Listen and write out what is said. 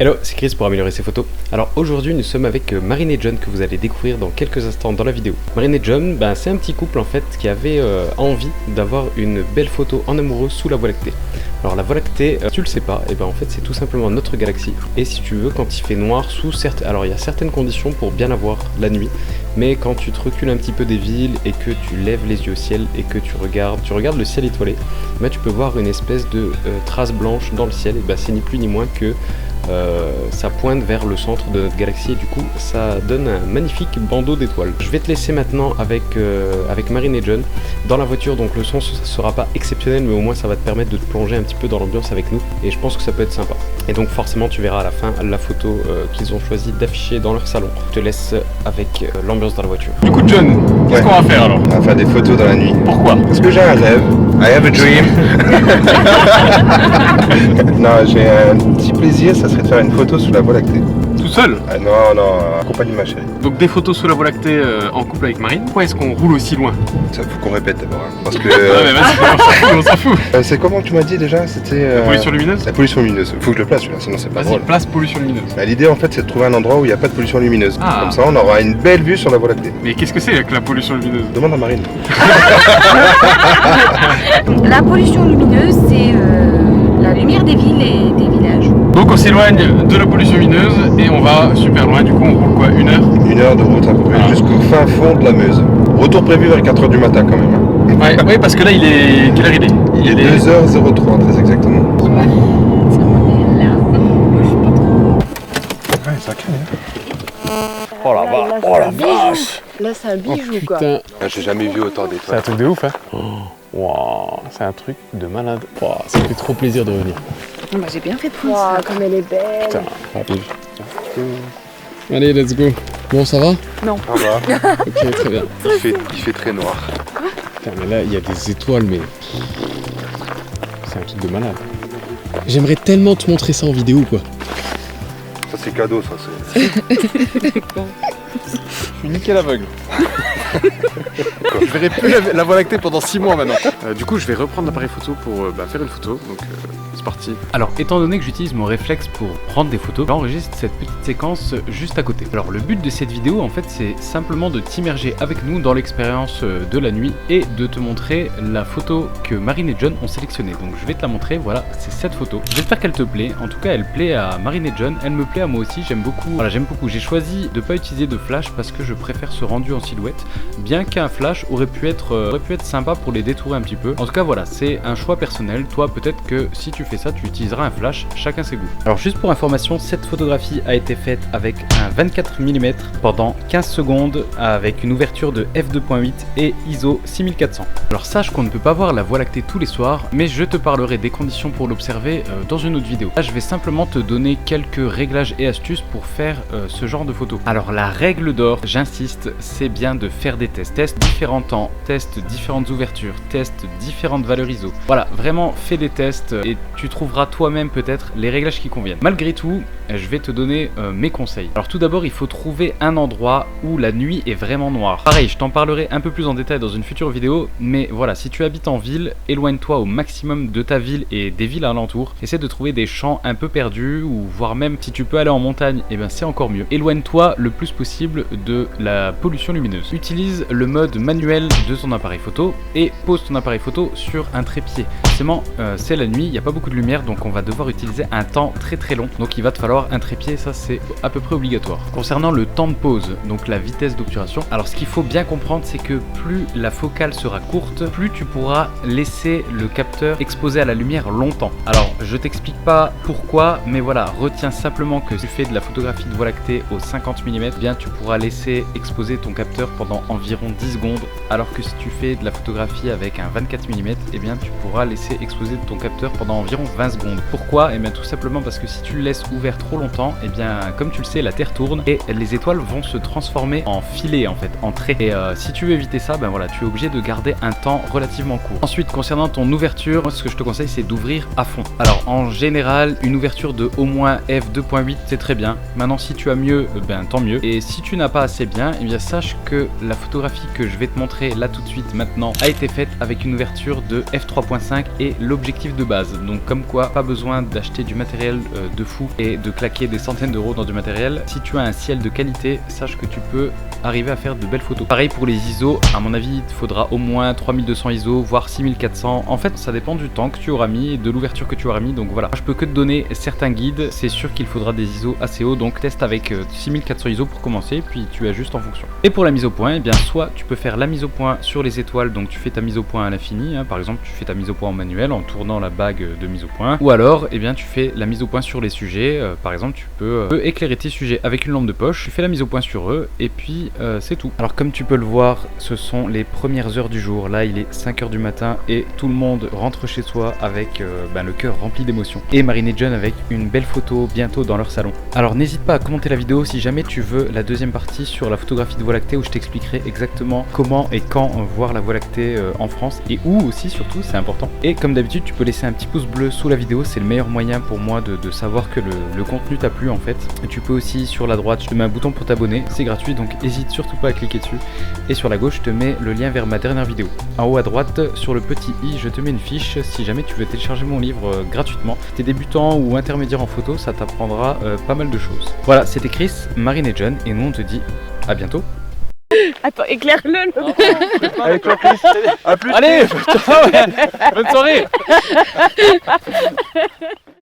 Hello, c'est Chris pour améliorer ses photos. Alors aujourd'hui nous sommes avec Marine et John que vous allez découvrir dans quelques instants dans la vidéo. Marine et John, c'est un petit couple en fait qui avait envie d'avoir une belle photo en amoureux sous la Voie lactée. Alors la Voie lactée, si tu le sais pas, en fait c'est tout simplement notre galaxie. Et si tu veux, quand il fait noir sous certaines... Alors il y a certaines conditions pour bien la voir la nuit. Mais quand tu te recules un petit peu des villes et que tu lèves les yeux au ciel et que tu regardes le ciel étoilé, tu peux voir une espèce de trace blanche dans le ciel. Et c'est ni plus ni moins que ça pointe vers le centre de notre galaxie et du coup ça donne un magnifique bandeau d'étoiles. Je vais te laisser maintenant avec Marine et John dans la voiture, donc le son ne sera pas exceptionnel mais au moins ça va te permettre de te plonger un petit peu dans l'ambiance avec nous et je pense que ça peut être sympa. Et donc forcément tu verras à la fin la photo qu'ils ont choisi d'afficher dans leur salon. Je te laisse avec l'ambiance dans la voiture. Du coup John, qu'est-ce qu'on va faire alors? On va faire des photos dans la nuit. Pourquoi? Parce que j'ai un rêve. I have a dream. Non, j'ai un petit plaisir, ça serait de faire une photo sous la Voie lactée. Tout seul? Non, accompagné de ma chérie. Donc des photos sous la Voie lactée en couple avec Marine. Pourquoi est-ce qu'on roule aussi loin? Ça faut qu'on répète d'abord. Parce que. Ah mais vas-y, on s'en fout. C'est comment tu m'as dit déjà? C'était. La pollution lumineuse? La pollution lumineuse. Faut que je le place celui-là, sinon c'est pas Vas-y, drôle. place pollution lumineuse. L'idée en fait c'est de trouver un endroit où il n'y a pas de pollution lumineuse. Ah. Comme ça on aura une belle vue sur la Voie lactée. Mais qu'est-ce que c'est que la pollution lumineuse? Demande à Marine. La pollution lumineuse, c'est la lumière des villes et des villages. Donc on s'éloigne de la pollution lumineuse et on va super loin, du coup on roule quoi, 1 heure? 1 heure de route à peu près, jusqu'au fin fond de la Meuse. Retour prévu vers 4h du matin quand même. Ouais, parce que là il est... Quelle heure il est? Il est 2h03 très exactement. Ouais, ça craint, Oh la vache! Là, c'est un bijou, quoi. Putain, J'ai jamais vu autant c'est d'étoiles. un truc de ouf hein. Wow, c'est un truc de malade. Wow, ça fait trop plaisir de revenir. J'ai bien fait de prendre ça. Comme elle est belle. Putain, rapide. Allez, let's go. Bon, ça va? Non. Ça va. Ok, très bien. Il fait très noir. Putain, mais là, il y a des étoiles, mais... C'est un truc de malade. J'aimerais tellement te montrer ça en vidéo, quoi. Ça c'est cadeau, ça c'est. Je suis nickel aveugle. Je verrai plus la Voie lactée pendant 6 mois maintenant. Du coup, je vais reprendre l'appareil photo pour faire une photo. Donc, c'est parti. Alors étant donné que j'utilise mon réflexe pour prendre des photos, j'enregistre cette petite séquence juste à côté. Alors le but de cette vidéo en fait c'est simplement de t'immerger avec nous dans l'expérience de la nuit et de te montrer la photo que Marine et John ont sélectionnée. Donc je vais te la montrer, voilà, c'est cette photo. J'espère qu'elle te plaît, en tout cas elle plaît à Marine et John, elle me plaît à moi aussi, j'aime beaucoup. Voilà, j'aime beaucoup. J'ai choisi de pas utiliser de flash parce que je préfère ce rendu en silhouette, bien qu'un flash aurait pu être sympa pour les détourer un petit peu. En tout cas voilà, c'est un choix personnel. Toi peut-être que si tu fais ça, tu utiliseras un flash, chacun ses goûts. Alors juste pour information, cette photographie a été faite avec un 24 mm pendant 15 secondes avec une ouverture de f2.8 et ISO 6400. Alors sache qu'on ne peut pas voir la Voie lactée tous les soirs, mais je te parlerai des conditions pour l'observer dans une autre vidéo. Là je vais simplement te donner quelques réglages et astuces pour faire ce genre de photos. Alors la règle d'or, j'insiste, c'est bien de faire des tests. Teste différents temps, teste différentes ouvertures, teste différentes valeurs ISO. Voilà, vraiment fais des tests et tu trouveras toi-même peut-être les réglages qui conviennent. Malgré tout, je vais te donner mes conseils. Alors tout d'abord, il faut trouver un endroit où la nuit est vraiment noire. Pareil, je t'en parlerai un peu plus en détail dans une future vidéo, mais voilà, si tu habites en ville, éloigne-toi au maximum de ta ville et des villes alentours. Essaie de trouver des champs un peu perdus ou voire même si tu peux aller en montagne, c'est encore mieux. Éloigne-toi le plus possible de la pollution lumineuse. Utilise le mode manuel de ton appareil photo et pose ton appareil photo sur un trépied. Forcément, c'est la nuit, il n'y a pas beaucoup de lumière, donc on va devoir utiliser un temps très long. Donc il va te falloir un trépied, ça c'est à peu près obligatoire. Concernant le temps de pause, donc la vitesse d'obturation, alors ce qu'il faut bien comprendre, c'est que plus la focale sera courte, plus tu pourras laisser le capteur exposé à la lumière longtemps. Alors je t'explique pas pourquoi, mais voilà, retiens simplement que si tu fais de la photographie de Voie lactée au 50 mm, bien tu pourras laisser exposer ton capteur pendant environ 10 secondes, alors que si tu fais de la photographie avec un 24 mm, tu pourras laisser exposer ton capteur pendant environ 20 secondes. Pourquoi? Tout simplement parce que si tu le laisses ouvert trop longtemps, comme tu le sais, la Terre tourne et les étoiles vont se transformer en filets en fait, en traits. Et si tu veux éviter ça, voilà, tu es obligé de garder un temps relativement court. Ensuite, concernant ton ouverture, moi, ce que je te conseille, c'est d'ouvrir à fond. Alors en général, une ouverture de au moins f2.8, c'est très bien. Maintenant, si tu as mieux, tant mieux. Et si tu n'as pas assez bien, sache que la photographie que je vais te montrer là tout de suite maintenant a été faite avec une ouverture de f3.5 et l'objectif de base. Donc comme quoi, pas besoin d'acheter du matériel de fou et de claquer des centaines d'euros dans du matériel. Si tu as un ciel de qualité, sache que tu peux arriver à faire de belles photos. Pareil pour les ISO, à mon avis il te faudra au moins 3200 ISO, voire 6400. En fait ça dépend du temps que tu auras mis et de l'ouverture que tu auras mis. Donc voilà, je peux que te donner certains guides. C'est sûr qu'il faudra des ISO assez hauts, donc teste avec 6400 ISO pour commencer, puis tu ajustes en fonction. Et pour la mise au point, eh bien soit tu peux faire la mise au point sur les étoiles, donc tu fais ta mise au point à l'infini, hein, par exemple tu fais ta mise au point en manuel en tournant la bague de mise au point, ou alors eh bien tu fais la mise au point sur les sujets, par exemple tu peux éclairer tes sujets avec une lampe de poche, tu fais la mise au point sur eux et puis c'est tout. Alors comme tu peux le voir, ce sont les premières heures du jour, là il est 5h du matin et tout le monde rentre chez soi avec le cœur rempli d'émotions. Et Marine et John avec une belle photo bientôt dans leur salon. Alors n'hésite pas à commenter la vidéo si jamais tu veux la deuxième partie sur la photographie de Voie lactée où je t'expliquerai exactement comment et quand voir la Voie lactée en France et où aussi surtout, c'est important. Et comme d'habitude tu peux laisser un petit pouce bleu sous la vidéo, c'est le meilleur moyen pour moi de savoir que le contenu t'a plu en fait. Et tu peux aussi sur la droite, je te mets un bouton pour t'abonner, c'est gratuit donc n'hésite surtout pas à cliquer dessus. Et sur la gauche je te mets le lien vers ma dernière vidéo. En haut à droite sur le petit i je te mets une fiche si jamais tu veux télécharger mon livre gratuitement. Si t'es débutant ou intermédiaire en photo, ça t'apprendra pas mal de choses. Voilà, c'était Chris, Marine et John et nous on te dit à bientôt. Attends, éclaire-le. Allez, toi, Chris. À plus. Allez, bonne soirée.